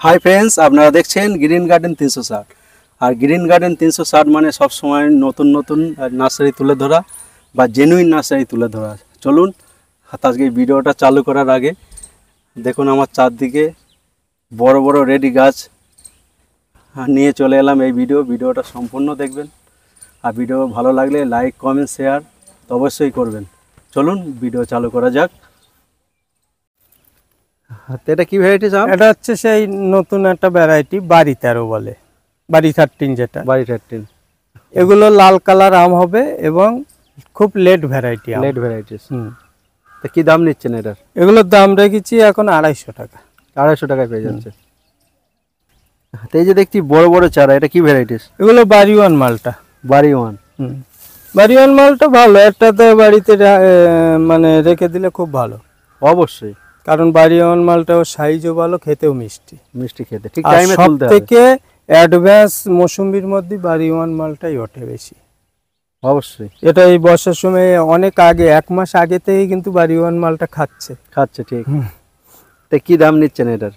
Hi friends আপনারা দেখছেন green garden 360 আর green garden 360 মানে সব সময় নতুন নতুন নার্সারি তুলে ধরা বা জেনুইন নার্সারি তুলে ধরা। চলুন আজকে ভিডিওটা চালু করার আগে দেখুন আমার চারদিকে বড় বড় রেডি গাছ নিয়ে চলে এলাম। এই ভিডিওটা সম্পূর্ণ দেখবেন আর ভিডিও ভালো লাগলে লাইক কমেন্ট শেয়ার তো অবশ্যই করবেন। চলুন ভিডিও চালু করা যাক। এটা কি ভ্যারাইটি আম? এটা হচ্ছে সেই নতুন একটা ভ্যারাইটি বাড়ি 13 বলে, বাড়ি 13 যেটা বাড়ি 13। এগুলো লাল কালার আম হবে এবং খুব লেট ভ্যারাইটি আম। Late varieties. তো কি দাম নিচ্ছেন এটার? এগুলোর দাম রেখেছি এখন 250 টাকা। 250 টাকায় পেয়ে যাচ্ছে। তো এই যে দেখছি বড় বড় চারা, এটা কি ভ্যারাইটিস? এগুলো বাড়ি 1 মালটা। বাড়ি 1। বাড়ি 1 মালটা ভালো, একটাতে বাড়িতে মানে রেখে দিলে খুব ভালো। অবশ্যই, কারণ বাড়ি 1 মালটাও সাইজও ভালো, খেতেও মিষ্টি মিষ্টি খেতে ঠিক টাইমে তুলতে হবে। সবথেকে অ্যাডভান্স মৌসুমীর মধ্যে বাড়ি 1 মালটাই ওঠে বেশি। অবশ্যই এটা এই বর্ষার সময় অনেক আগে 1 মাস আগে থেকেই কিন্তু বাড়ি 1 মালটা খাচ্ছে ঠিক। তো কি দাম নিচ্ছেন এটার?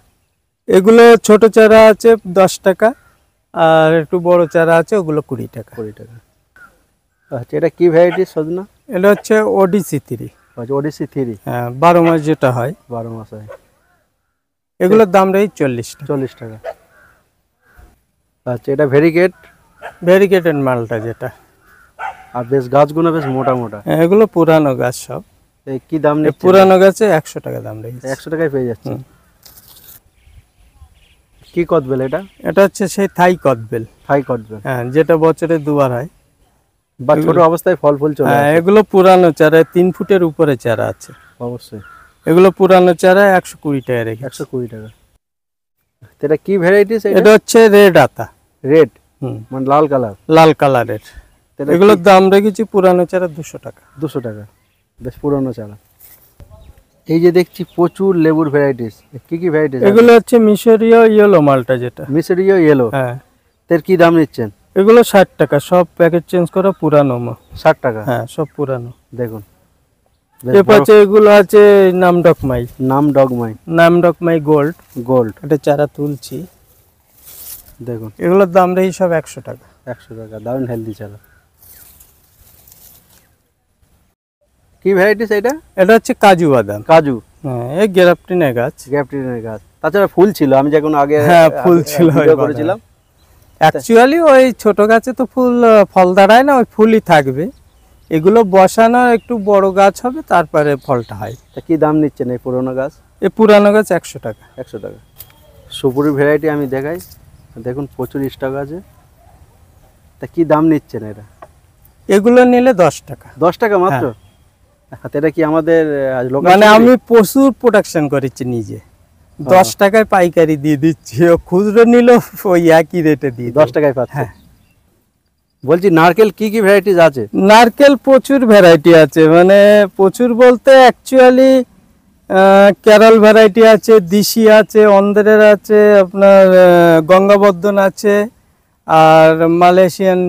এগুলো ছোট চারা আছে 10 টাকা আর একটু বড় চারা আছে ওগুলো 20 টাকা। 20 টাকা। আচ্ছা, এটা কি ভ্যারাইটি সজনা? এটা হচ্ছে ওডিসি 3। আচ্ছা, ওডিসি 3। হ্যাঁ, 12 মাস যেটা হয়। 12 মাস হয়। এগুলোর দাম রয়েছে 40 টাকা। আচ্ছা, এটা ভেরিগেটেড মালটা যেটা। আর বেশ গাছগুলো বেশ মোটা মোটা। হ্যাঁ, এগুলো পুরানো গাছ সব। এই কি দাম নিচ্ছেন? পুরানো গাছে 100 টাকা দাম রয়েছে। 100 টাকায় পেয়ে যাচ্ছে। কি কদবেল এটা? এটা হচ্ছে সেই থাই কদবেল। হ্যাঁ, যেটা বছরে 2 বার হয় বা ছোট অবস্থায় ফল চলে আসে। এগুলো পুরানো চারা, 3 ফুটের উপরে চারা আছে। অবশ্যই এগুলো পুরানো চারা 120 টাকা রেখে। 120 টাকা। এটা কি ভ্যারাইটিস? এটা হচ্ছে রেড আতা। রেড মানে লাল কালারের। এগুলোর দাম রেখেছি পুরানো চারা 200 টাকা। 200 টাকা, বেশ পুরানো চারা। এই যে দেখছি প্রচুর লেবুর ভ্যারাইটিস, কি কি ভ্যারাইটিস? এগুলো হচ্ছে মিশরীয় ইয়েলো মালটা যেটা। মিশরীয় ইয়েলো। হ্যাঁ। এর কি দাম নিচ্ছেন? এগুলো 60 টাকা, সব প্যাকেট চেঞ্জ করা পুরানো। 60 টাকা? হ্যাঁ, সব পুরানো। দেখুন এপাশে এগুলো আছে নামডকমাই গোল্ড। এটা চারা তুলছি। দেখুন এগুলোর দাম রেখে সব 100 টাকা। 100 টাকা, দারুণ হেলদি চারা। কি ভ্যারাইটিস এটা? এটা হচ্ছে কাজু বাদাম। হ্যাঁ, এই গ্রাফটিনের গাছ। তাছাড়া ফুল ছিল, আমি যখন আগে ফুল ছিল করেছিলাম। অ্যাকচুয়ালি ওই ছোট গাছে তো ফল দাঁড়ায় না, ওই ফুলই থাকবে। এগুলো বসানো একটু বড় গাছ হবে, তারপরে ফলটা হয়। তা কি দাম নিচ্ছেন এই পুরনো গাছ? এই পুরানো গাছ 100 টাকা। 100 টাকা। সুপুরি ভ্যারাইটি আমি দেখাই, দেখুন প্রচুর স্টক আছে। তা কি দাম নিচ্ছেন এটা? এগুলো নিলে 10 টাকা। 10 টাকা মাত্র? এটা কি আমাদের মানে আমি প্রচুর প্রোডাকশন করেছি নিজে। 10 টাকায় পাইকারি দিয়ে দিচ্ছি, খুচরো নিল ওই একই রেটে দিয়ে 10 টাকায় পাচ্ছে। বলছি নারকেল কি কি ভ্যারাইটিস আছে? নারকেল প্রচুর ভ্যারাইটি আছে, মানে প্রচুর বলতে অ্যাকচুয়ালি কেরল ভ্যারাইটি আছে, দিশি আছে, অন্ধ্রের আছে, আপনার গঙ্গাবর্ধন আছে, আর মালয়েশিয়ান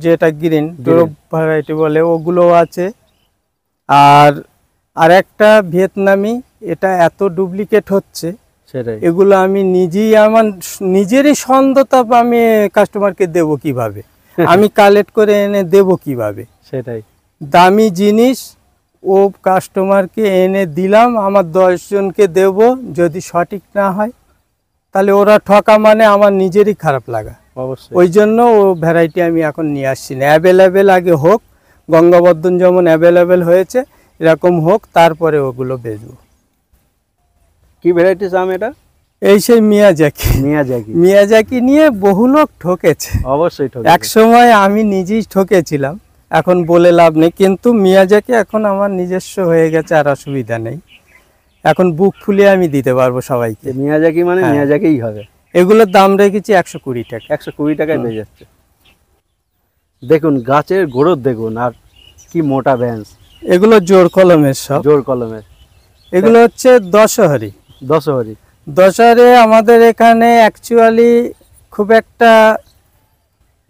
যেটা গ্রিন ভ্যারাইটি বলে ওগুলো আছে। আর একটা ভিয়েতনামি, এটা এত ডুপ্লিকেট হচ্ছে সেটাই। এগুলো আমি নিজেই আমার নিজেরই সন্দেহতাপ, আমি কাস্টমারকে দেবো কিভাবে, আমি কালেক্ট করে এনে দেবো কিভাবে? সেটাই। দামি জিনিস ও কাস্টমারকে এনে দিলাম, আমার 10 জনকে দেব, যদি সঠিক না হয় তাহলে ওরা ঠকা, মানে আমার নিজেরই খারাপ লাগা। অবশ্যই। ওই জন্য ও ভ্যারাইটি আমি এখন নিয়ে আসছি না। অ্যাভেলেবেল আগে হোক, গঙ্গাবর্ধন যেমন অ্যাভেলেবেল হয়েছে এরকম হোক, তারপরে ওগুলো বেচবো। কি ভ্যারাইটিস আম এটা? এই সেই মিয়াজাকি নিয়ে বহু লোক ঠকেছে। অবশ্যই এক সময় আমি নিজেই ঠকেছিলাম, এখন বলে লাভ নেই। কিন্তু মিয়াজাকি এখন আমার নিজস্ব হয়ে গেছে, আর অসুবিধা নেই। এখন বুক ফুলিয়ে আমি দিতে পারবো সবাইকে। মিয়াজাকি মানে মিয়াজাকিই হবে। এগুলোর দাম রেখেছি 120 টাকা। 120 টাকায় পেয়ে যাচ্ছে। দেখুন গাছের গ্রোথ দেখুন, আর কি মোটা ব্যাঞ্চ। এগুলো জোর কলমের সব। এগুলো হচ্ছে দশহরি। দশহরে আমাদের এখানে অ্যাকচুয়ালি খুব একটা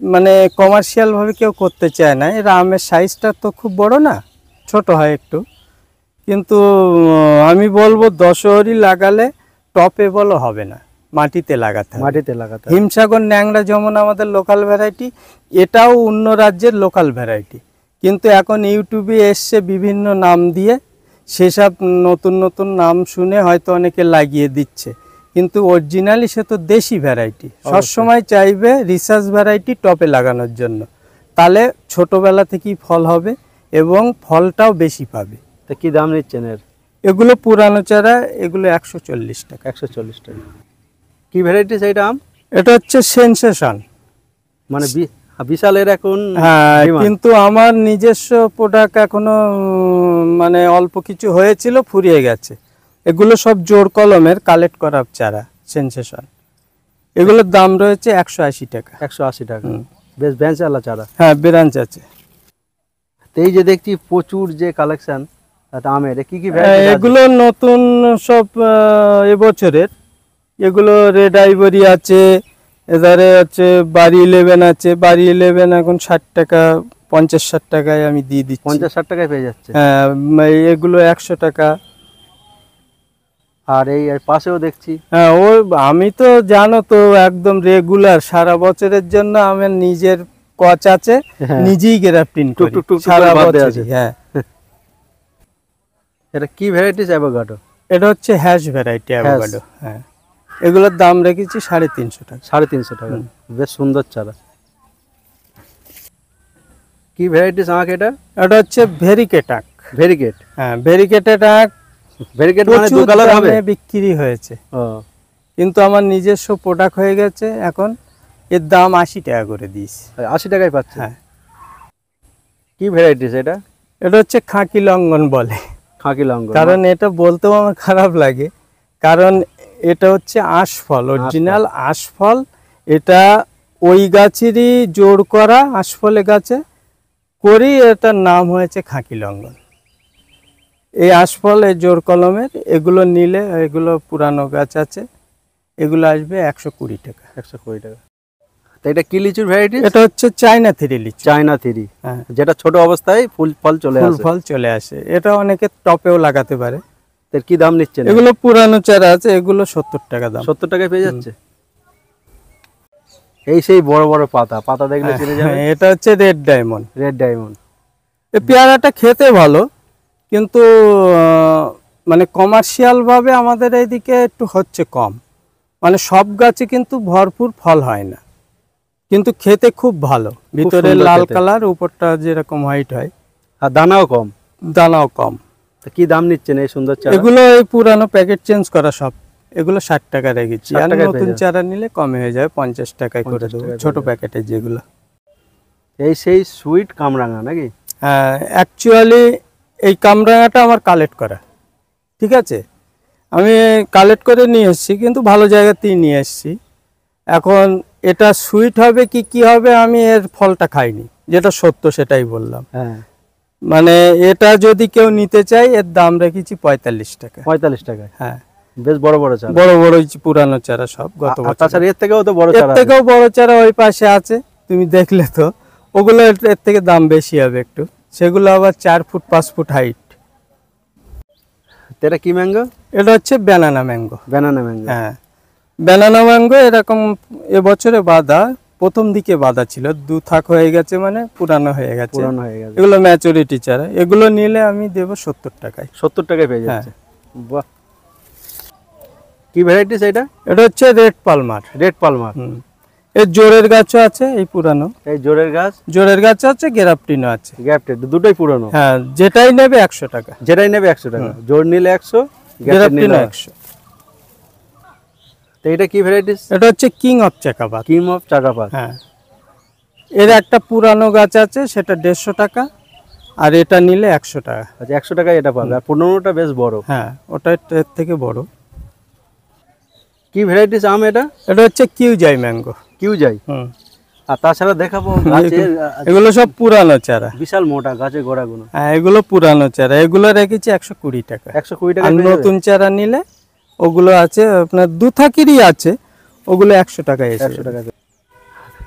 মানে কমার্শিয়াল ভাবে কেউ করতে চায় না। এর আমের সাইজটা তো খুব বড় না, ছোট হয় একটু। কিন্তু আমি বলবো দশহরি লাগালে টপেবলও হবে না, মাটিতে লাগাতে হবে। মাটিতে লাগাতে হবে। হিমসাগর ন্যাংরা যেমন আমাদের লোকাল ভ্যারাইটি, এটাও অন্য রাজ্যের লোকাল ভ্যারাইটি, কিন্তু এখন ইউটিউবে এসছে বিভিন্ন নাম দিয়ে, সেসব নতুন নতুন নাম শুনে হয়তো অনেকে লাগিয়ে দিচ্ছে, কিন্তু অরিজিনালি সে তো দেশি ভ্যারাইটি। সবসময় চাইবে রিসার্চ ভ্যারাইটি টপে লাগানোর জন্য, তাহলে ছোটোবেলা থেকেই ফল হবে এবং ফলটাও বেশি পাবে। তা কি দাম নিচ্ছেন এর? এগুলো পুরানো চারা, এগুলো 140 টাকা। 140 টাকা। কি ভ্যারাইটি সেইটা আম? এটা হচ্ছে সেনসেশন, মানে বিশাল এর এখন। হ্যাঁ, কিন্তু আমার নিজস্ব প্রোডাক্ট এখনো মানে অল্প কিছু হয়েছিল, ফুরিয়ে গেছে। এগুলো সব জোর কলমের কালেক্ট করা চারা সেনসেশন, এগুলোর দাম রয়েছে 180 টাকা। 180 টাকা। বেশ ব্যাঞ্চালা চারা। হ্যাঁ, ব্রাঞ্চ আছে। তো এই যে দেখছি প্রচুর যে কালেকশন আমের, কি কি ভ্যারাইটি? এগুলো নতুন সব এবছরের। এগুলো রেড আইভরি আছে, এধারে আছে বাড়ি 11 আছে। বাড়ি 11 এখন 60 টাকা, 50-60 টাকায় আমি দিয়ে দিচ্ছি। 50-60 টাকায় পেয়ে যাচ্ছে। হ্যাঁ, এগুলো 100 টাকা। আর এই পাশেও দেখছি। হ্যাঁ, ও আমি তো জানো তো একদম রেগুলার সারা বছরের জন্য আমার নিজের কচ আছে, নিজেই গ্রাফটিং করি সারা বছর। হ্যাঁ, এটা কি ভ্যারাইটিস অ্যাভোকাডো? এটা হচ্ছে হ্যাশ ভ্যারাইটি অ্যাভোকাডো। হ্যাঁ, এগুলোর দাম রেখেছি 350 টাকা। 350 টাকা। বেশ সুন্দর চারা। কি ভ্যারাইটিস আমাকে এটা? এটা হচ্ছে ভেরিকেটাক। ভেরিকেট। হ্যাঁ, ভেরিকেটাক। ভেরিকেট মানে দু কালার হবে? বিক্রি হয়েছে, ও, কিন্তু আমার নিজস্ব প্রোডাক্ট হয়ে গেছে এখন। এর দাম 80 টাকা করে দিয়েছি। 80 টাকায় পাচ্ছে? হ্যাঁ। কি ভ্যারাইটিস এটা? এটা হচ্ছে খাকি লঙ্ঘন বলে। খাকি লঙ্ঘন। কারণ এটা বলতেও আমার খারাপ লাগে, কারণ এটা হচ্ছে আঁশফল, অরিজিনাল আঁশফল। এটা ওই গাছেরই জোড় করা আঁশফলে গাছে করি, এটার নাম হয়েছে খাকি লঙ্ঘন। এই আঁশফল এই জোড় কলমের, এগুলো নিলে, এগুলো পুরানো গাছ আছে, এগুলো আসবে 120 টাকা। 120 টাকা। তো এটা কি লিচুর ভ্যারাইটি? এটা হচ্ছে চায়না থ্রি লিচু। China three. হ্যাঁ, যেটা ছোট অবস্থায় ফুল ফল চলে আসে। ফুল ফল চলে আসে। এটা অনেকে টপেও লাগাতে পারে। এর কি দাম নিচ্ছেন? এগুলো পুরানো চারা আছে, এগুলো 70 টাকা দাম। 70 টাকায় পেয়ে যাচ্ছে। এই সেই বড় বড় পাতা, পাতা দেখলে চিনে যাবে। এটা হচ্ছে রেড ডায়মন্ড। Red diamond. এই পেয়ারাটা খেতে ভালো, কিন্তু মানে কমার্শিয়াল ভাবে আমাদের এইদিকে একটু হচ্ছে কম। মানে সব গাছে কিন্তু ভরপুর ফল হয় না, কিন্তু খেতে খুব ভালো। ভিতরে লাল কালার, উপরটা যেরকম হোয়াইট হয়। আর দানাও কম। দানাও কম। তো কি দাম নিচ্ছেন এই সুন্দর চারা? এগুলো এই পুরানো প্যাকেট চেঞ্জ করা সব, এগুলো 60 টাকা রেখেছি। আর নতুন চারা নিলে কমে হয়ে যাবে, 50 টাকায় করে দেবো ছোট প্যাকেটে যেগুলো। এই সেই সুইট কামরাঙা নাকি? হ্যাঁ, অ্যাকচুয়ালি এই কামরাঙাটা আমার কালেক্ট করা, ঠিক আছে। আমি কালেক্ট করে নিয়ে এসেছি, কিন্তু ভালো জায়গাতেই নিয়ে এসেছি। এখন এটা সুইট হবে কি কি হবে, আমি এর ফলটা খাইনি, যেটা সত্য সেটাই বললাম। হ্যাঁ, মানে এটা যদি কেউ নিতে চায়, এর দাম রেখেছি 45 টাকা। 45 টাকায়? হ্যাঁ, বেশ বড় বড় চারা। বড় বড় পুরানো চারা সব গত বছর। তাছাড়া এর থেকেও তো বড় চারা, এর থেকেও বড় চারা ওই পাশে আছে, তুমি দেখলে তো। ওগুলো এর থেকে দাম বেশি হবে একটু, সেগুলো আবার 4 ফুট 5 ফুট হাইট। এটা কি ম্যাঙ্গো? এটা হচ্ছে ব্যানানা ম্যাঙ্গো। Banana mango. হ্যাঁ, ব্যানানা ম্যাঙ্গো এরকম এবছরে বাঁধা, প্রথম দিকে বাঁধা ছিল, 2 থাক হয়ে গেছে, মানে পুরানো হয়ে গেছে। পুরানো হয়ে গেছে। এগুলো ম্যাচুরিটি চারা, এগুলো নিলে আমি দেবো 70 টাকায়। 70 টাকায় পেয়ে যাচ্ছে। বাহ, কি ভ্যারাইটিস এটা? এটা হচ্ছে রেড পালমার। Red Palmer. এর জোরের গাছও আছে, এই পুরানো। এই জোরের গাছ? জোরের গাছ আছে, গ্রাফটিনও আছে। গ্যাপটেড, দুটোই পুরানো। হ্যাঁ, যেটাই নেবে 100 টাকা। যেটাই নেবে 100 টাকা। জোর নিলে 100, গ্রাফটিন 100। তো এটা কি ভ্যারাইটিস? এটা হচ্ছে কিং অফ চাকাবাদ। কিং অফ চাকাপাত। হ্যাঁ, এর একটা পুরানো গাছ আছে, সেটা 150 টাকা, আর এটা নিলে 100 টাকা। আচ্ছা, 100 টাকায় এটা পাবে। আর পুরানোটা বেশ বড়। হ্যাঁ, ওটা এর থেকে বড়। কি ভ্যারাইটিস আম এটা? এটা হচ্ছে কিউ যাই ম্যাঙ্গো। কিউ যাই। আর তাছাড়া দেখাবো গাছের, এগুলো সব পুরানো চারা, বিশাল মোটা গাছের গোড়াগুলো। হ্যাঁ, এগুলো পুরানো চারা, এগুলো রেখেছি 120 টাকা। 120 টাকা। আর নতুন চারা নিলে ওগুলো আছে আপনার 2 থাকিরই আছে, ওগুলো 100 টাকায় এসে 100 টাকা।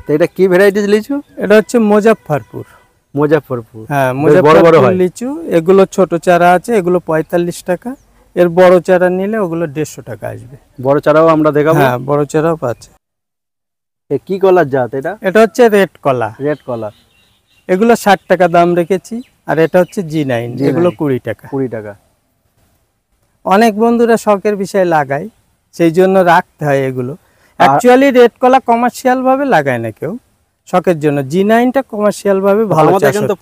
তো এটা কি ভ্যারাইটিস লিচু? এটা হচ্ছে মুজাফফরপুর। মুজাফফরপুর। হ্যাঁ, মুজাফফরপুর লিচু। এগুলো ছোট চারা আছে, এগুলো 45 টাকা। এর বড় চারা নিলে ওগুলো 150 টাকা আসবে। বড় চারাও আমরা দেখাবো। হ্যাঁ, বড় চারাও পাচ্ছে। এ কি কলার জাত এটা? এটা হচ্ছে রেড কলা। রেড কলার। এগুলো 60 টাকা দাম রেখেছি, আর এটা হচ্ছে G9, এগুলো 20 টাকা। 20 টাকা। অনেক বন্ধুরা শখের বিষয় লাগায়, সেই জন্য রাখতে হয় এগুলো। অ্যাকচুয়ালি রেড কলা কমার্শিয়াল ভাবে লাগায় না কেউ, শখের জন্য। G9টা কমার্শিয়াল ভাবে ভালো চাষ হচ্ছে,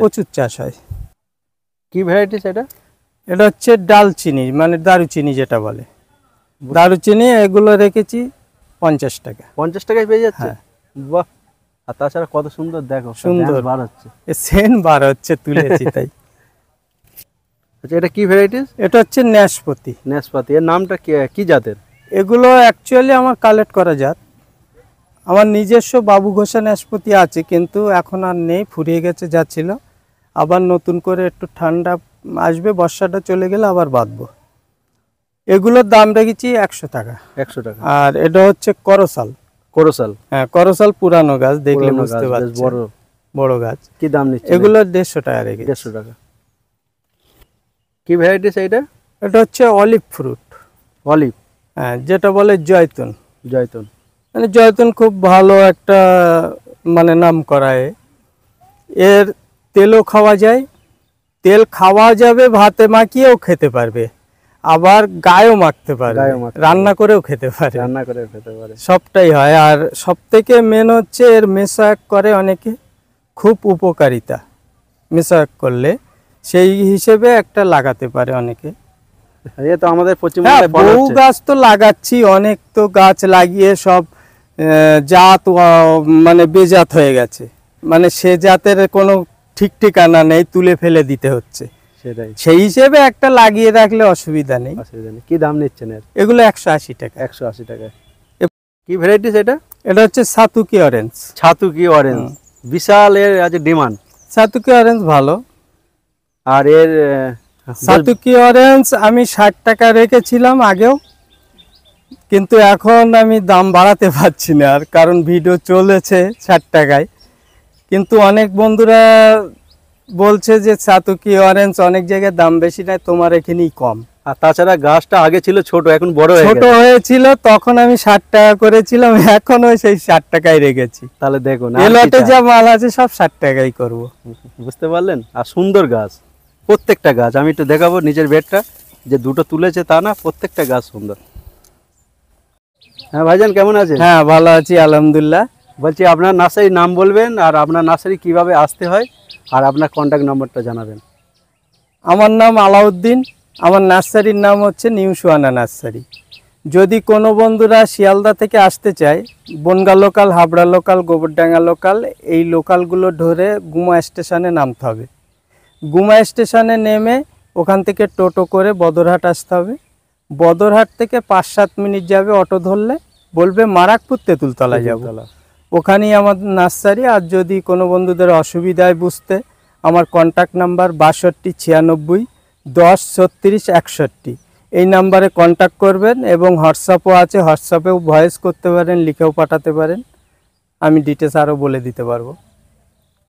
প্রচুর চাষ হয়। কি ভ্যারাইটি সেটা? এটা হচ্ছে ডালচিনি, মানে দারুচিনি যেটা বলে, দারুচিনি। এগুলো রেখেছি 50 টাকা। 50 টাকায় পেয়ে যাচ্ছে? হ্যাঁ। বাহ। আর তাছাড়া কত সুন্দর, দেখো সুন্দর বার হচ্ছে, সেন বার হচ্ছে, তুলেছি তাই। আচ্ছা, এটা কি ভ্যারাইটিস? এটা হচ্ছে ন্যাশপাতি। নাশপাতি। এর নামটা কি জাতের? এগুলো অ্যাকচুয়ালি আমার কালেক্ট করা জাত। আমার নিজস্ব বাবু ঘোষা নাশপাতি আছে, কিন্তু এখন আর নেই, ফুরিয়ে গেছে যা ছিল। আবার নতুন করে একটু ঠান্ডা আসবে, বর্ষাটা চলে গেলে আবার বাঁধবো। এগুলোর দাম রেখেছি 100 টাকা। 100 টাকা। আর এটা হচ্ছে করসাল। করসাল। হ্যাঁ, করসাল পুরানো গাছ, দেখলে বুঝতে পারছেন, বড় বড় গাছ। কি দাম নিচ্ছে? এগুলো 150 টাকা রেখেছি। 150 টাকা। কি ভ্যারাইটিস এটা? এটা হচ্ছে অলিভ ফ্রুট। অলিভ। হ্যাঁ, যেটা বলে জয়তুন। জয়তুন। মানে জয়তুন খুব ভালো একটা, মানে নাম করায়। এর তেলও খাওয়া যায়, তেল খাওয়া যাবে, ভাতে মাখিয়েও খেতে পারবে, আবার গায়েও মাখতে পারবে, রান্না করেও খেতে পারে। সবটাই হয়। আর সব থেকে মেন হচ্ছে এর মেশাক করে অনেকে, খুব উপকারিতা মেশাক করলে, সেই হিসেবে একটা লাগাতে পারে অনেকে। তো আমাদের বহু গাছ তো লাগাচ্ছি, অনেক তো গাছ লাগিয়ে সব জাত মানে বেজাত হয়ে গেছে, মানে সে জাতের কোনো ঠিক ঠিকানা নেই, তুলে ফেলে দিতে হচ্ছে। সেই হিসেবে একটা লাগিয়ে রাখলে অসুবিধা নেই। কি দাম নিচ্ছেন এর? এগুলো 180 টাকা। 180 টাকা। কি ভ্যারাইটিস এটা? এটা হচ্ছে ছাতুকি অরেঞ্জ। ছাতুকি অরেঞ্জ, বিশাল এর আছে ডিমান্ড। ছাতুকি অরেঞ্জ ভালো। আর এর ছাতুকি অরেঞ্জ আমি 60 টাকা রেখেছিলাম আগেও, কিন্তু এখন আমি দাম বাড়াতে পারছি না, আর কারণ ভিডিও চলেছে 60 টাকায়। কিন্তু অনেক বন্ধুরা বলছে যে ছাতুকি অরেঞ্জ অনেক জায়গায় দাম বেশি নাই, তোমার এখানেই কম। আর তাছাড়া গাছটা আগে ছিল ছোট, এখন বড় হয়ে গেছে। ছোট হয়েছিল তখন আমি 60 টাকা করেছিলাম, এখন ওই সেই 60 টাকায় রেখেছি। তাহলে দেখুন এলটে যা মাল আছে সব 60 টাকাই করব। বুঝতে পারলেন? আর সুন্দর গাছ, প্রত্যেকটা গাছ আমি একটু দেখাবো। নিজের বেডটা যে দুটো তুলেছে তা না, প্রত্যেকটা গাছ সুন্দর। হ্যাঁ ভাইজান, কেমন আছেন? হ্যাঁ, ভালো আছি আলহামদুলিল্লাহ। বলছি আপনার নার্সারির নাম বলবেন, আর আপনার নার্সারি কিভাবে আসতে হয়, আর আপনার কন্ট্যাক্ট নম্বরটা জানাবেন। আমার নাম আলাউদ্দিন, আমার নার্সারির নাম হচ্ছে নিউ সুহানা নার্সারি। যদি কোনো বন্ধুরা শিয়ালদা থেকে আসতে চায়, Bongaon local, Habra local, Gobardanga local, এই লোকালগুলো ধরে গুমা স্টেশনে নামতে হবে। গুমা স্টেশনে নেমে ওখান থেকে টোটো করে বদরহাট আসতে হবে। বদরহাট থেকে 5-7 মিনিট যাবে অটো ধরলে, বলবে মারাকপুর তেঁতুলতলা যাব, ওখানেই আমার নার্সারি। আর যদি কোনো বন্ধুদের অসুবিধায় বুঝতে, আমার কন্ট্যাক্ট নাম্বার 62 96 10 36 61, এই নাম্বারে কন্ট্যাক্ট করবেন। এবং হোয়াটসঅ্যাপও আছে, হোয়াটসঅ্যাপেও ভয়েস করতে পারেন, লিখেও পাঠাতে পারেন, আমি ডিটেলস আরও বলে দিতে পারবো।